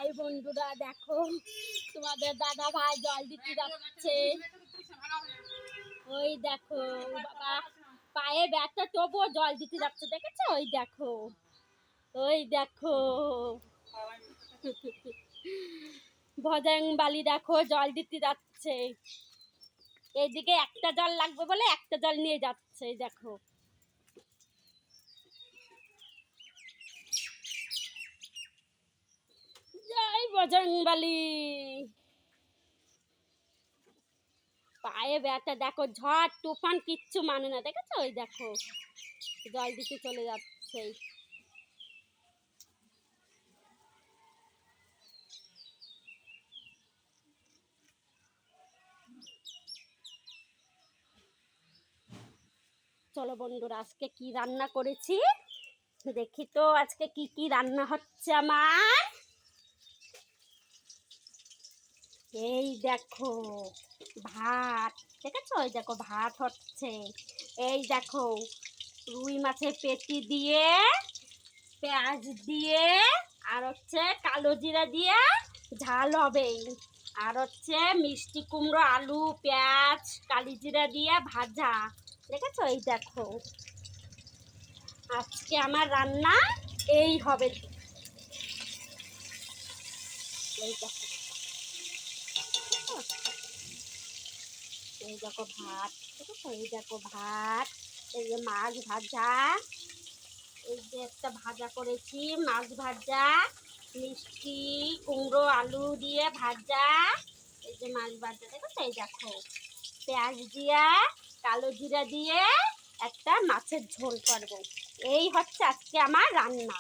High বন্ধুরা, দেখো তোমাদের দাদা ভাই জল দিতে যাচ্ছে। ওই দেখো বাবা, পায়ে ব্যথা তবুও জল দিতে যাচ্ছে, দেখেছো? ওই দেখো, ওই দেখো ভজাং বালি দেখো জল দিতে যাচ্ছে। এইদিকে একটা জল লাগবে বলে একটা জল নিয়ে যাচ্ছে। দেখো জয় বজরং বালি। পায়ে ব্যথা দেখো, ঝড় তুফান কিচ্ছু মানে না, দেখেছো? ওই দেখো জল দিতে চলে যাচ্ছে। চলো বন্ধুরা, আজকে কি রান্না করেছি দেখি তো। আজকে কি কি রান্না হচ্ছে আমার। এই দেখো ভাত, দেখেছো? ওই দেখো ভাত হচ্ছে। এই দেখো রুই মাছের পেটি দিয়ে, পেঁয়াজ দিয়ে, আর হচ্ছে কালো জিরা দিয়ে ঝাল হবে। আর হচ্ছে মিষ্টি কুমড়ো, আলু, পেঁয়াজ, কালি জিরা দিয়ে ভাজা, দেখেছো? এই দেখো আজকে আমার রান্না এই হবে। এই দেখো, এই দেখো ভাত, দেখেছো? এই দেখো ভাত, এই যে মাছ ভাজা, এই যে একটা ভাজা করেছি মাছ ভাজা, মিষ্টি কুমড়ো আলু দিয়ে ভাজা, এই যে মাছ ভাজা, দেখেছো? এই দেখো পেঁয়াজ দিয়া কালো জিরা দিয়ে একটা মাছের ঝোল করবো। এই হচ্ছে আজকে আমার রান্না।